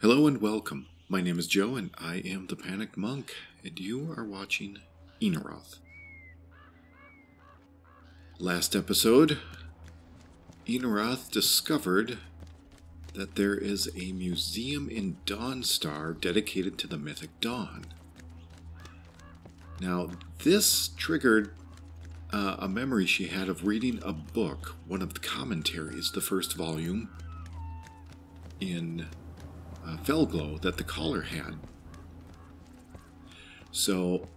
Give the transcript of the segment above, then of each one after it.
Hello and welcome. My name is Joe and I am the Panicked Monk, and you are watching Ienarath. Last episode, Ienarath discovered that there is a museum in Dawnstar dedicated to the Mythic Dawn. Now, this triggered a memory she had of reading a book, one of the commentaries, the first volume, in Felglow that the caller had. So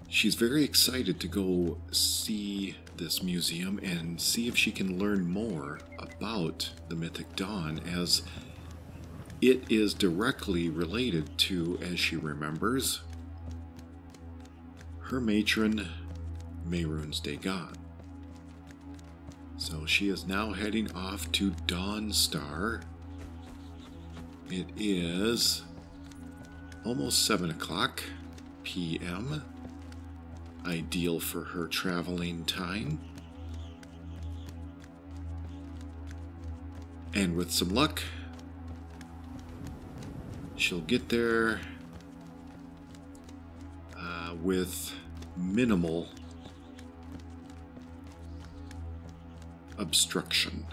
she's very excited to go see this museum and see if she can learn more about the Mythic Dawn, as it is directly related to, as she remembers, her matron, Mehrunes Dagon. So she is now heading off to Dawnstar. It is almost 7 o'clock p.m. Ideal for her traveling time. And with some luck, she'll get there with minimal obstruction.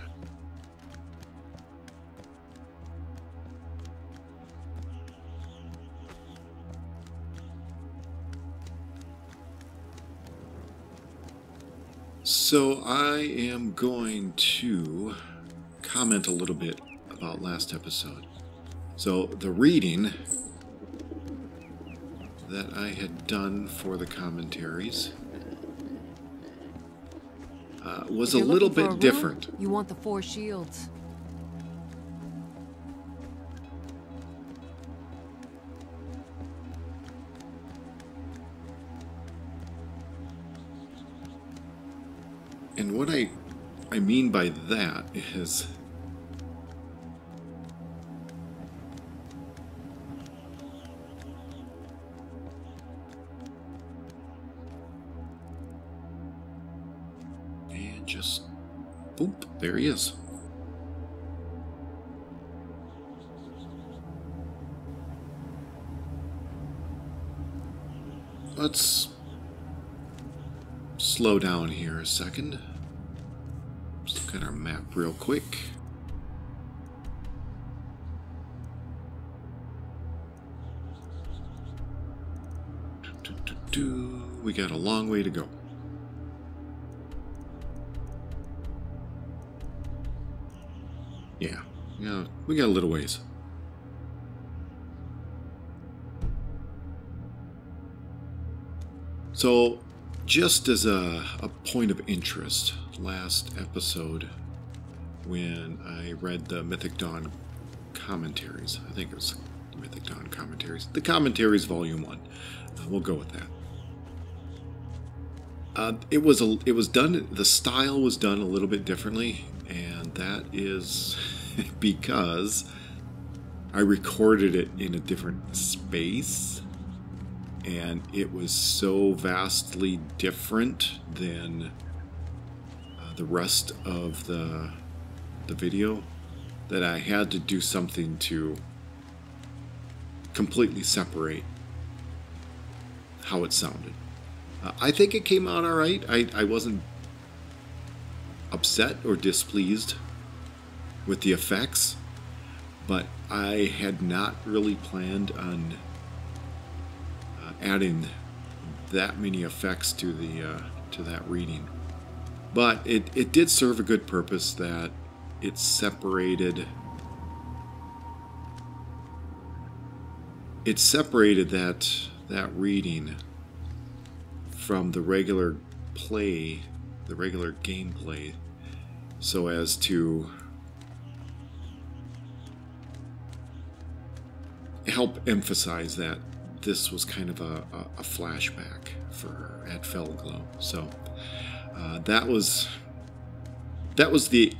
So I am going to comment a little bit about last episode. So the reading that I had done for the commentaries was a little bit different. You want the 4 shields. And what I mean by that is and just boop, there he is. Let's slow down here a second. Just look at our map real quick. We got a long way to go. Yeah, we got a little ways. So, just as a point of interest, last episode, when I read the Mythic Dawn commentaries, I think it was the Mythic Dawn commentaries, the commentaries volume 1, we'll go with that. It was done, the style was done a little bit differently, and that is because I recorded it in a different space. And it was so vastly different than the rest of the video that I had to do something to completely separate how it sounded. I think it came out all right. I wasn't upset or displeased with the effects, but I had not really planned on adding that many effects to the to that reading, but it did serve a good purpose, that it separated that reading from the regular play, the regular gameplay, so as to help emphasize that this was kind of a flashback for her at Felglow. So that was the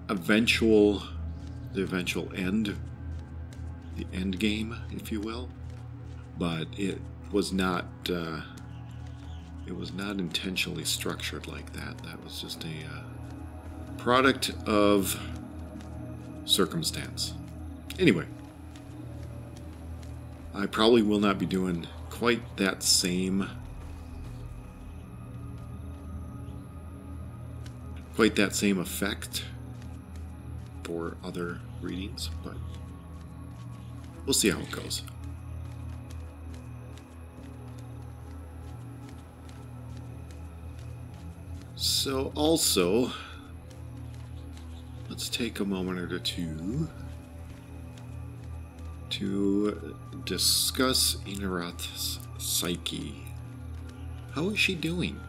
eventual end, the end game, if you will. But it was not intentionally structured like that. That was just a product of circumstance. Anyway, I probably will not be doing quite that same effect for other readings, but we'll see how it goes. So also, let's take a moment or two to discuss Ienarath's psyche. How is she doing?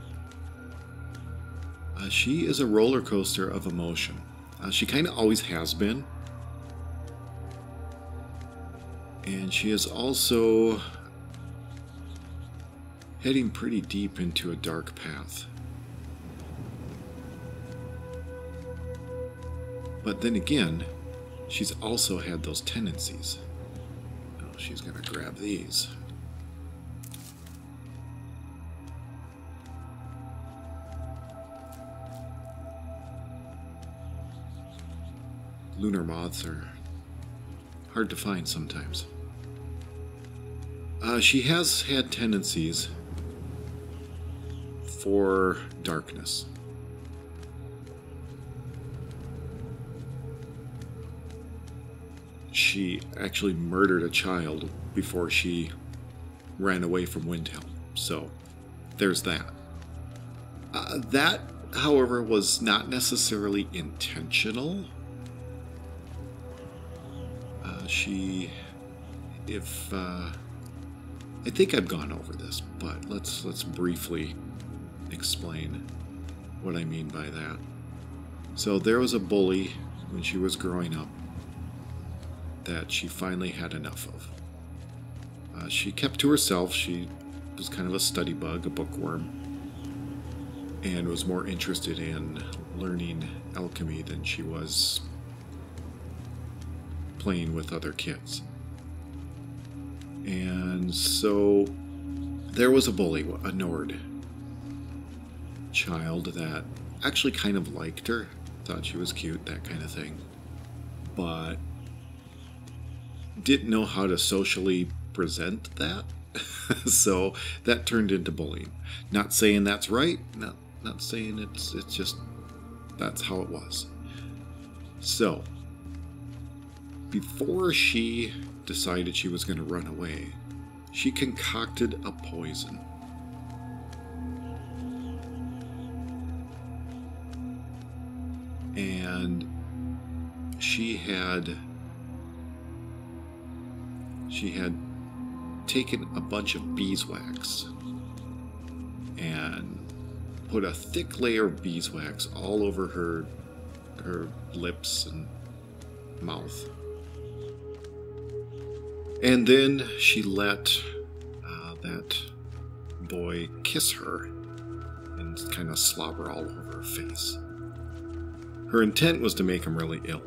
She is a roller coaster of emotion. She kind of always has been. And she is also heading pretty deep into a dark path. But then again, she's also had those tendencies. Oh, she's going to grab these. Lunar moths are hard to find sometimes. She has had tendencies for darkness. She actually murdered a child before she ran away from Windhelm. So, there's that. That, however, was not necessarily intentional. I think I've gone over this, but let's briefly explain what I mean by that. So there was a bully when she was growing up that she finally had enough of. She kept to herself. She was kind of a study bug, a bookworm, and was more interested in learning alchemy than she was playing with other kids. And so there was a bully, a Nord child that actually kind of liked her, thought she was cute, that kind of thing, but didn't know how to socially present that. So that turned into bullying. Not saying that's right, not saying it's just that's how it was. So before she decided she was going to run away, she concocted a poison. And she had taken a bunch of beeswax and put a thick layer of beeswax all over her lips and mouth. And then she let that boy kiss her and kind of slobber all over her face. Her intent was to make him really ill.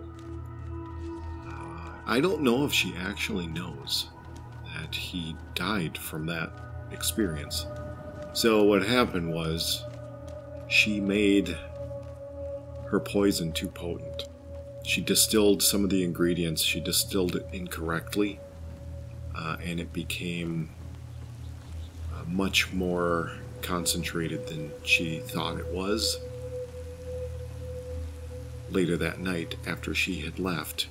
I don't know if she actually knows that he died from that experience. So what happened was she made her poison too potent. She distilled some of the ingredients, she distilled it incorrectly, and it became much more concentrated than she thought it was. Later that night, after she had left,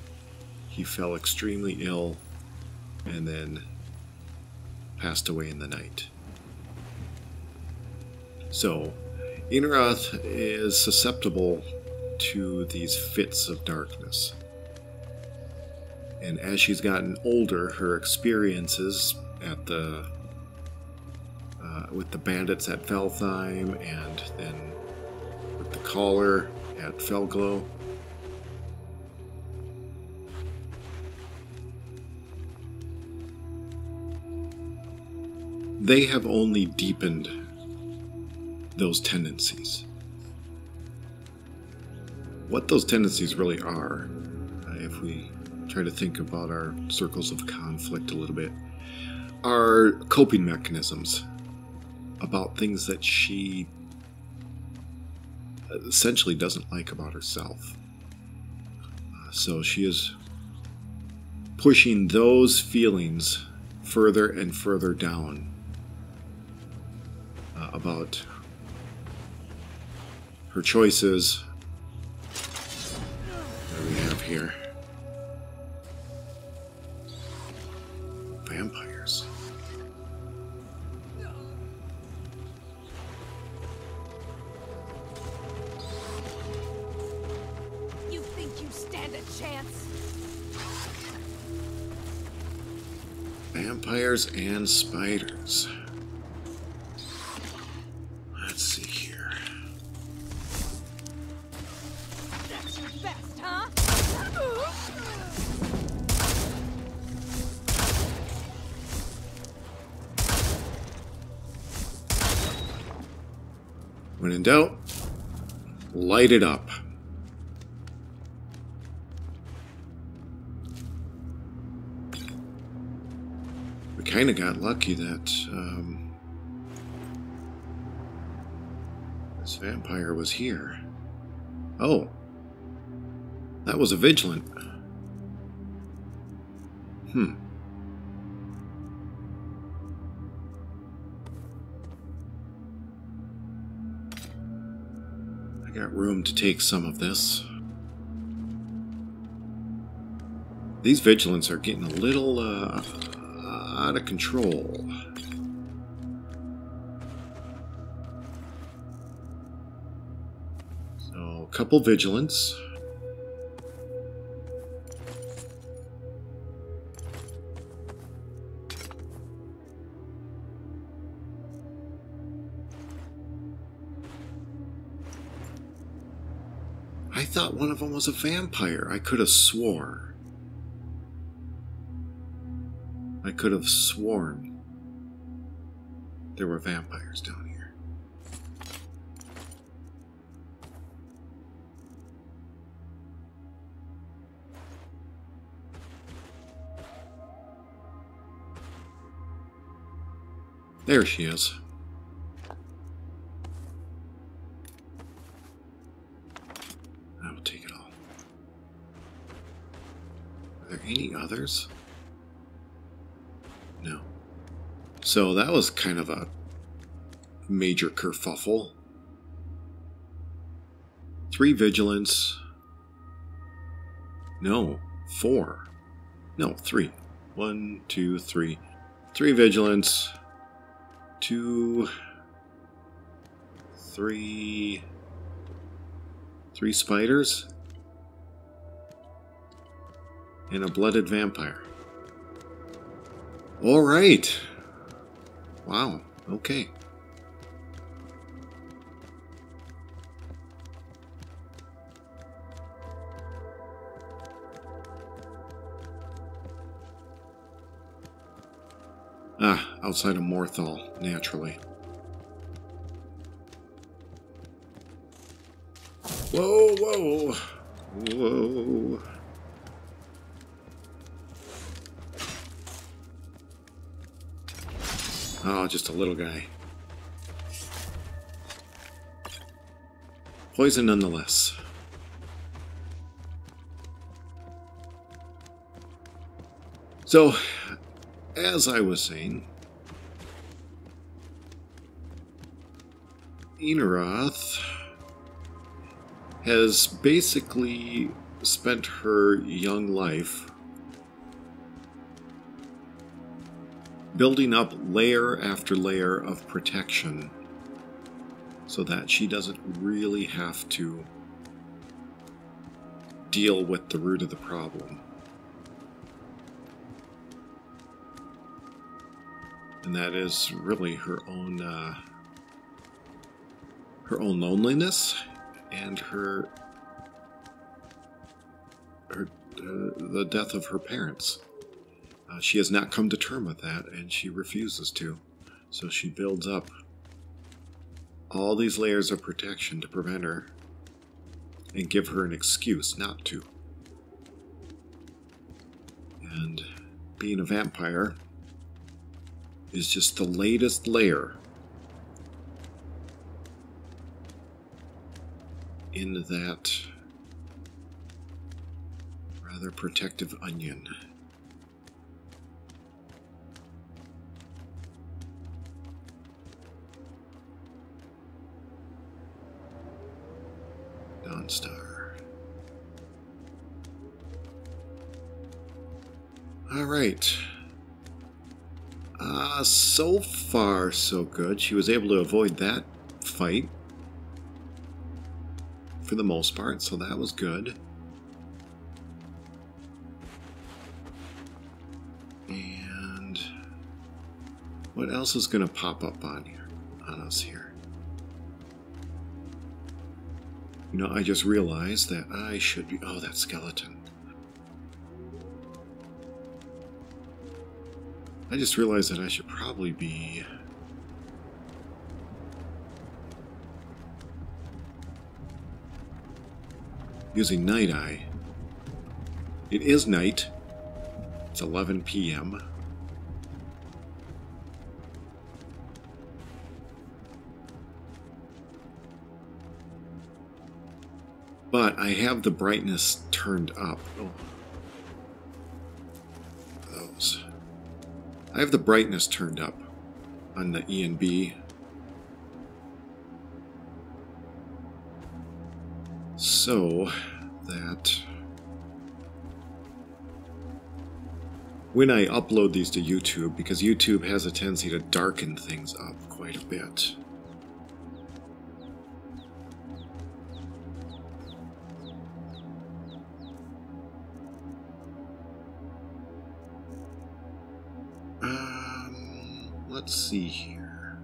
he fell extremely ill and then passed away in the night. So, Ienarath is susceptible to these fits of darkness. And as she's gotten older, her experiences at with the bandits at Feltheim and then with the caller at Felglow, they have only deepened those tendencies. What those tendencies really are, if we try to think about our circles of conflict a little bit, are coping mechanisms about things that she essentially doesn't like about herself. So she is pushing those feelings further and further down about her choices that we have here. Vampires. You think you stand a chance? Vampires and spiders. Let's see here. That's your best, huh? When in doubt, light it up. We kind of got lucky that this vampire was here. Oh, that was a vigilant. I got room to take some of this. These vigilants are getting a little out of control. So, a couple vigilants. I thought one of them was a vampire. I could have swore. I could have sworn there were vampires down here. There she is. I will take it all. Are there any others? No. So that was kind of a major kerfuffle. 3 vigilance. No, 4. No, 3. 1, 2, 3. 3 vigilance. 2, 3 spiders. And a blooded vampire. All right. Wow. Okay. Outside of Morthal, naturally. Whoa, whoa, whoa. Oh, just a little guy. Poison nonetheless. So, as I was saying, Ienarath has basically spent her young life building up layer after layer of protection so that she doesn't really have to deal with the root of the problem. And that is really her own loneliness and the death of her parents. She has not come to terms with that, and she refuses to. So she builds up all these layers of protection to prevent her and give her an excuse not to. And being a vampire is just the latest layer in that rather protective onion. Dawnstar. Alright. So far, so good. She was able to avoid that fight for the most part, so that was good. And what else is going to pop up on us here? You know, I just realized that I should be... Oh, that skeleton. I just realized that I should probably be... using Night Eye. It is night. It's 11 p.m. But I have the brightness turned up. Oh. Those. I have the brightness turned up on the ENB. So that when I upload these to YouTube, because YouTube has a tendency to darken things up quite a bit. Let's see here.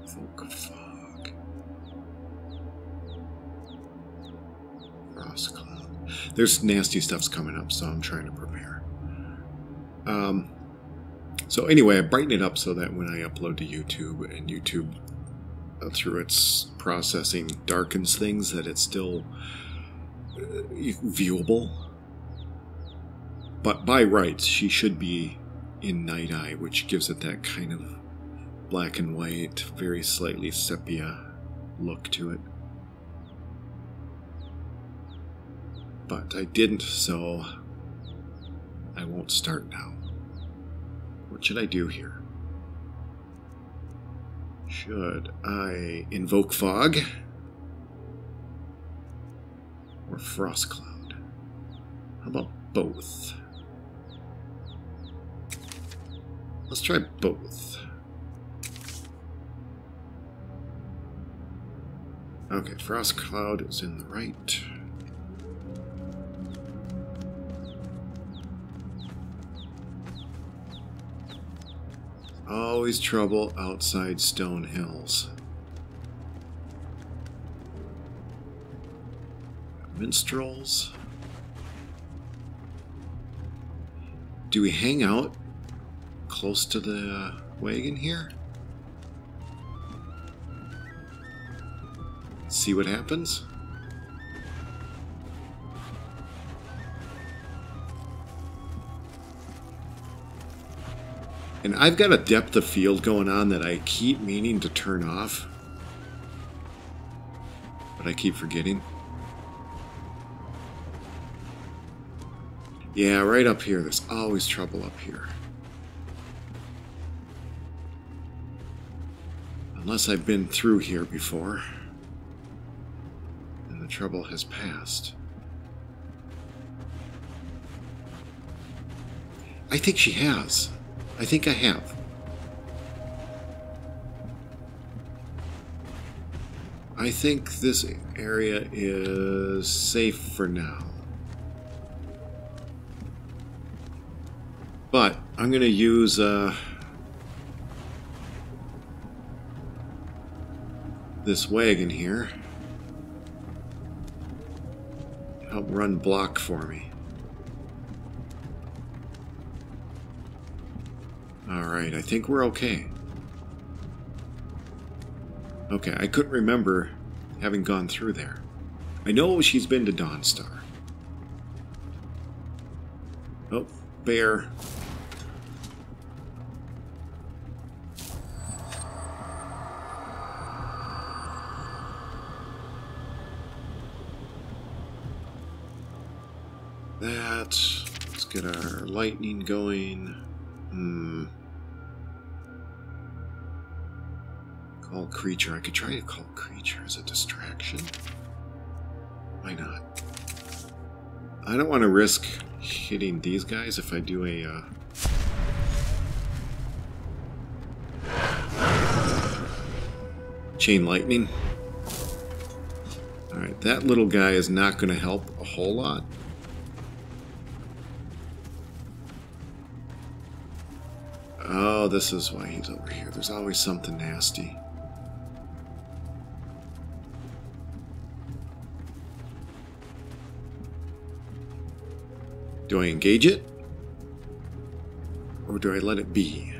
Folk of Fog. Frost Cloud. There's nasty stuff's coming up, so I'm trying to prepare. So anyway, I brighten it up so that when I upload to YouTube, and YouTube, through its processing, darkens things, that it's still viewable. But by rights, she should be in Night Eye, which gives it that kind of black and white, very slightly sepia look to it. But I didn't, so I won't start now. What should I do here? Should I invoke Fog? Or Frost Cloud? How about both? Let's try both. Okay, Frost Cloud is in the right. Always trouble outside Stone Hills. Minstrels. Do we hang out close to the wagon here? See what happens? And I've got a depth of field going on that I keep meaning to turn off. But I keep forgetting. Yeah, right up here. There's always trouble up here. Unless I've been through here before. And the trouble has passed. I think she has. I think I have. I think this area is safe for now. But I'm going to use this wagon here. Help run block for me. Alright, I think we're okay. Okay, I couldn't remember having gone through there. I know she's been to Dawnstar. Oh, bear. Let's get our lightning going. Call creature. I could try to call creature as a distraction. Why not? I don't want to risk hitting these guys if I do a... chain lightning. Alright, that little guy is not going to help a whole lot. Oh, this is why he's over here. There's always something nasty. Do I engage it? Or do I let it be?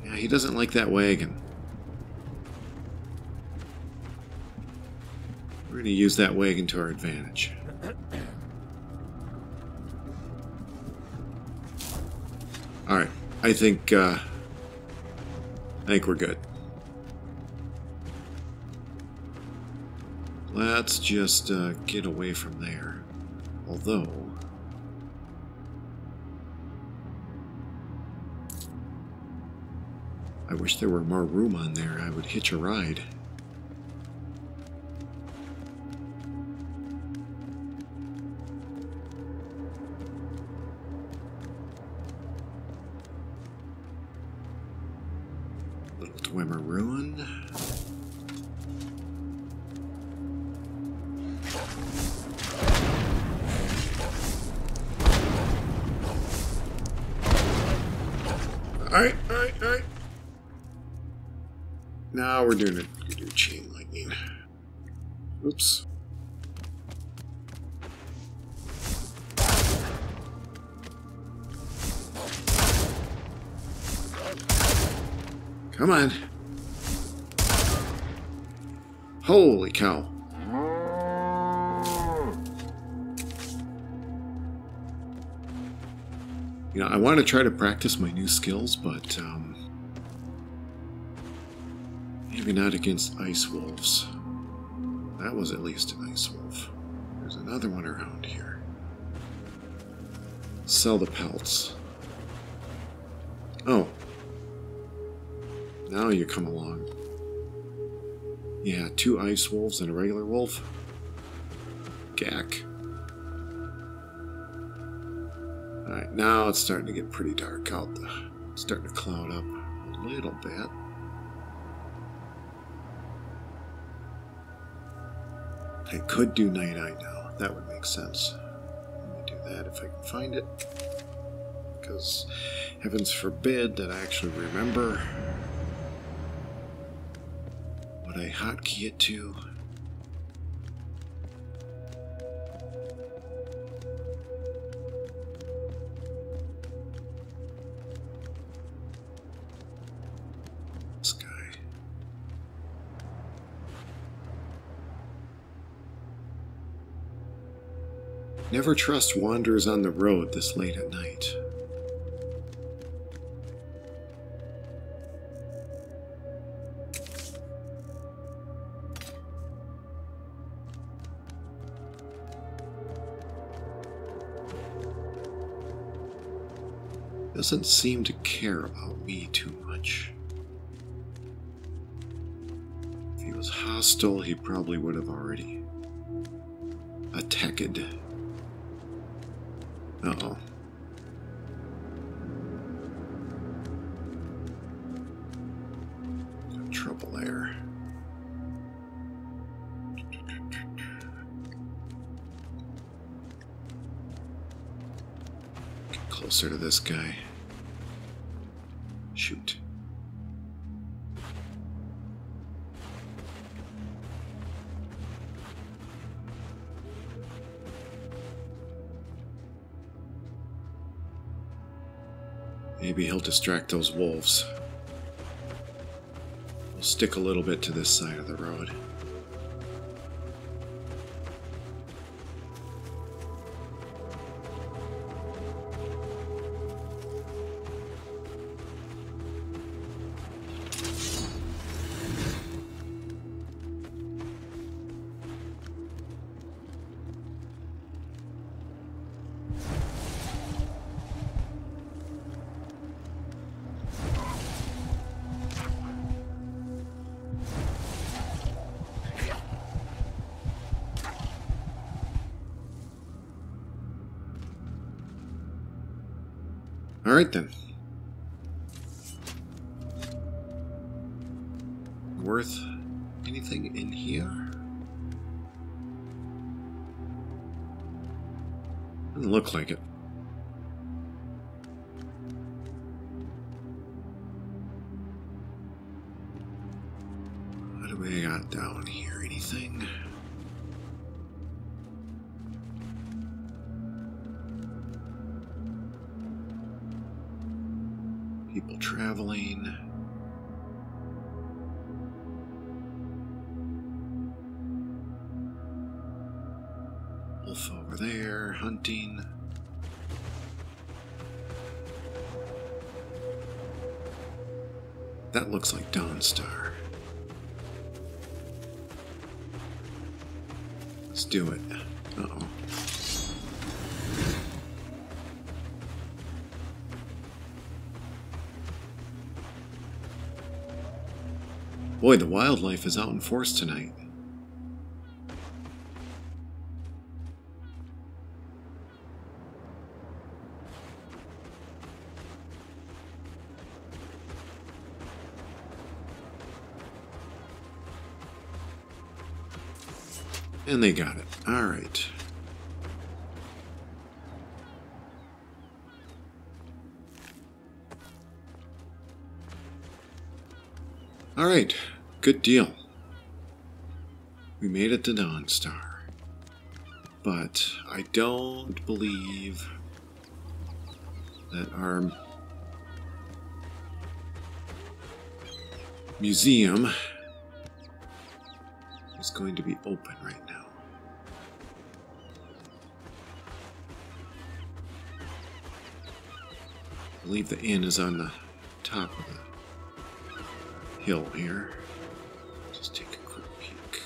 Yeah, he doesn't like that wagon. We're going to use that wagon to our advantage. Alright, I think we're good. Let's just get away from there. Although... I wish there were more room on there. I would hitch a ride. Little Dwemer Ruin. Alright. Now we're doing it. We do chain lightning. Oops. Come on. Holy cow. You know, I want to try to practice my new skills, but maybe not against ice wolves. That was at least an ice wolf. There's another one around here. Sell the pelts. Oh. Now you come along. Yeah, 2 ice wolves and a regular wolf. Gack. Alright, now it's starting to get pretty dark out. It's starting to cloud up a little bit. I could do night-eye now. That would make sense. Let me do that if I can find it. Because heavens forbid that I actually remember what I hotkey it to. This guy. Never trust wanderers on the road this late at night. Doesn't seem to care about me too much. If he was hostile, he probably would have already attacked. Uh-oh. Got trouble there. Get closer to this guy. Shoot. Maybe he'll distract those wolves. We'll stick a little bit to this side of the road. Alright then. Worth anything in here? Doesn't look like it. What do we got down here? Anything? People traveling. Wolf over there, hunting. That looks like Dawnstar. Let's do it. Uh-oh. Boy, the wildlife is out in force tonight. And they got it. All right. All right. Good deal. We made it to Dawnstar. But I don't believe that our museum is going to be open right now. I believe the inn is on the top of the hill here. Just take a quick peek.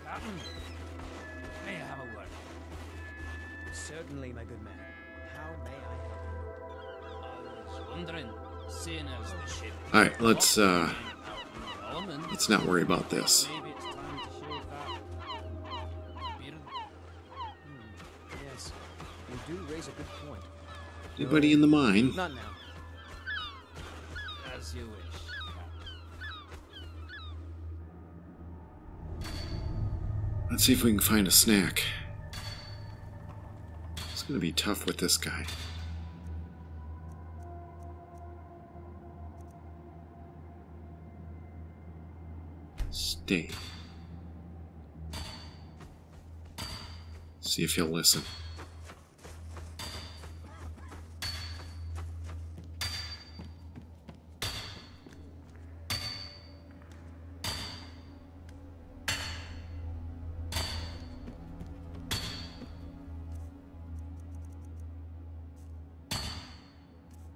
Captain, may I have a word? Certainly, my good man. How may I help you? I was wondering, seeing as the ship... Alright, let's not worry about this. Maybe it's time to shave that beard. Yes, you do raise a good point. Anybody in the mine? Not now. As you wish. Let's see if we can find a snack. It's gonna be tough with this guy. Stay. See if he'll listen.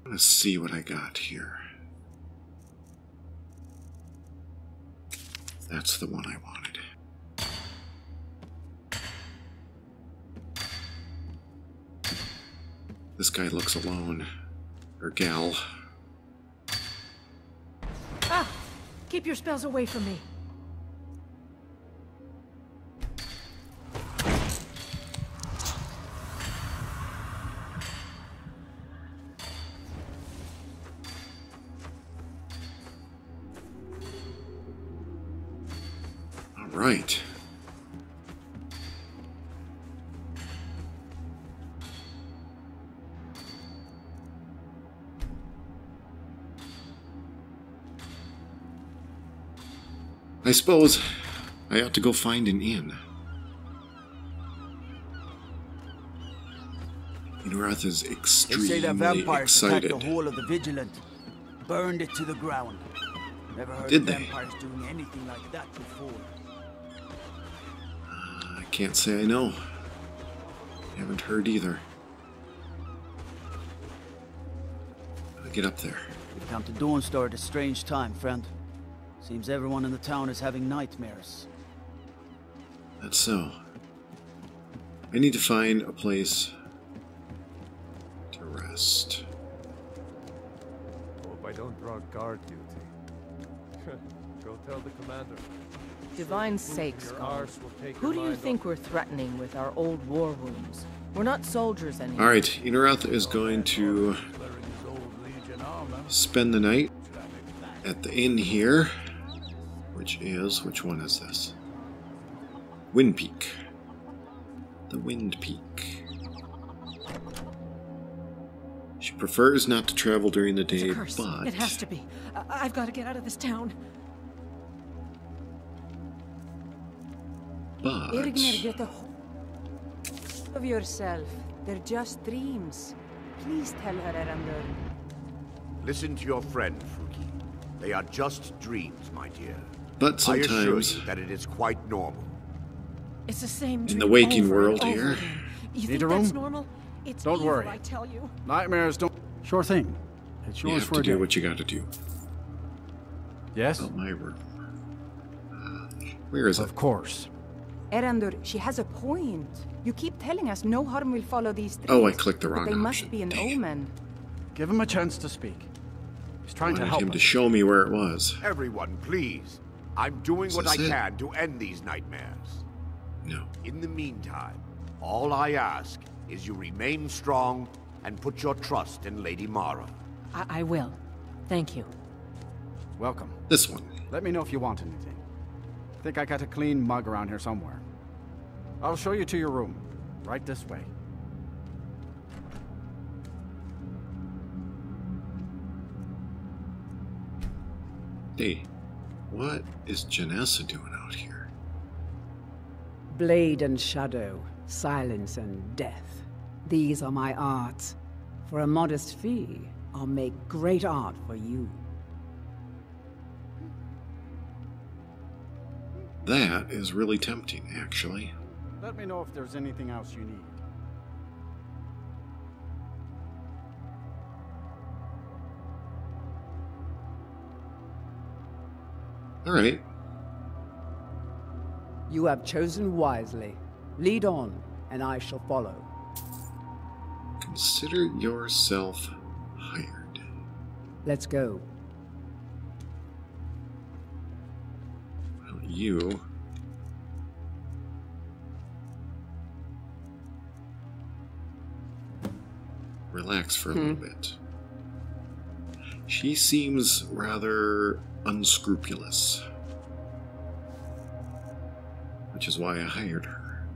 Let's see what I got here. That's the one I wanted. This guy looks alone. Or gal. Ah! Keep your spells away from me. Right. I suppose I ought to go find an inn. Ienarath is They extremely say that vampires excited. attacked the Hall of the Vigilant, burned it to the ground. Never heard Did of they? vampires doing anything like that before. I can't say I know. Haven't heard either. Gotta get up there. You've come to Dawnstar at a strange time, friend. Seems everyone in the town is having nightmares. That's so. I need to find a place to rest. Hope I don't draw guard duty. Go tell the commander. Divine sakes, Your God. arse will take Who your do you mind think off. we're threatening with our old war wounds? We're not soldiers anymore. Alright, Ienarath is going to spend the night at the inn here, which one is this? Wind Peak. The Wind Peak. She prefers not to travel during the day, It's a curse. but... It has to be. I've got to get out of this town. But... Irgner, get a of yourself. They're just dreams. Please tell her, Erandur. Listen to your friend, Fuki. They are just dreams, my dear. But I assure sometimes... you that it is quite normal. It's the same dream In the waking over world and over here. again. You Need think a that's room? normal? It's Don't evil, worry. I tell you. Nightmares don't... Sure thing. It's You yours have for to a do day. what you gotta do. Yes? Oh, my room. Where is it? Of course. Erandur, she has a point. You keep telling us no harm will follow these dreams. Oh, I clicked the wrong But they option. must be an Dang it. omen. Give him a chance to speak. He's I trying to wanted help him to us. show me where it was. Everyone, please. I'm doing Is what I this it? can to end these nightmares. No. In the meantime, all I ask is you remain strong and put your trust in Lady Mara. I will. Thank you. Welcome. This one. Let me know if you want anything. I think I got a clean mug around here somewhere. I'll show you to your room. Right this way. Hey, what is Janessa doing out here? Blade and shadow, silence and death. These are my arts. For a modest fee, I'll make great art for you. That is really tempting, actually. Let me know if there's anything else you need. Alright. You have chosen wisely. Lead on, and I shall follow. Consider yourself hired. Let's go. Well, you... relax for a little bit. She seems rather unscrupulous, which is why I hired her.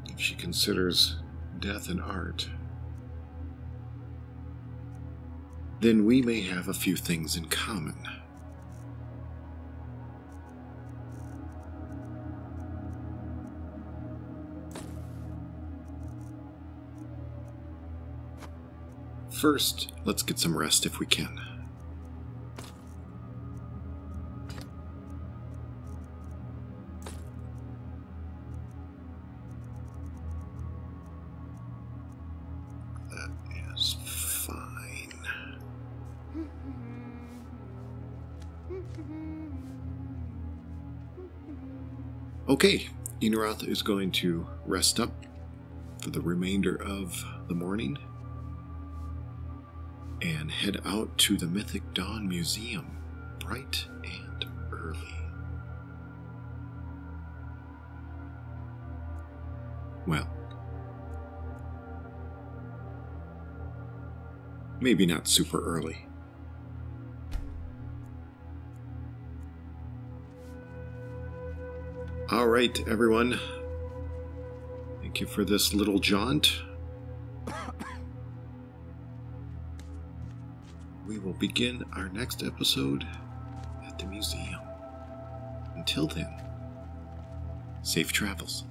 If she considers death an art, then we may have a few things in common. First, let's get some rest if we can. That is fine. Okay, Ienarath is going to rest up for the remainder of the morning and head out to the Mythic Dawn Museum bright and early. Well, maybe not super early. All right, everyone. Thank you for this little jaunt. We will begin our next episode at the museum. Until then, safe travels.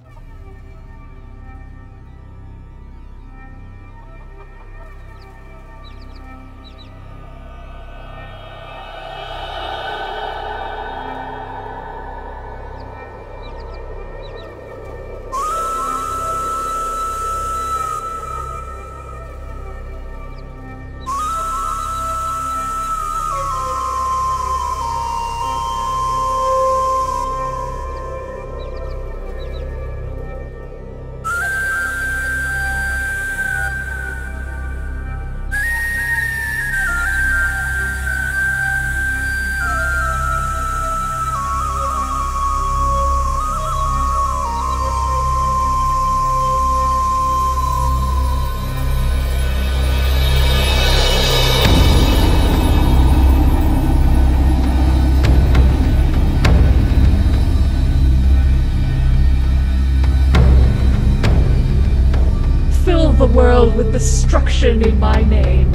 world with destruction in my name.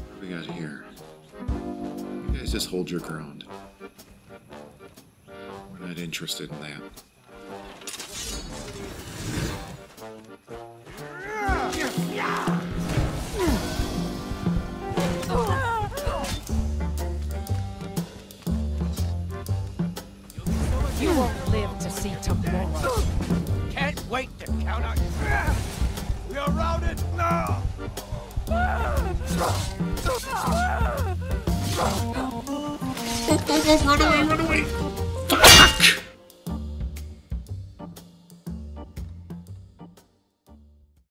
What do we got here? You guys just hold your ground. We're not interested in that. You won't live to see tomorrow. Can't wait to count out your... We are routed now! Run away, run away!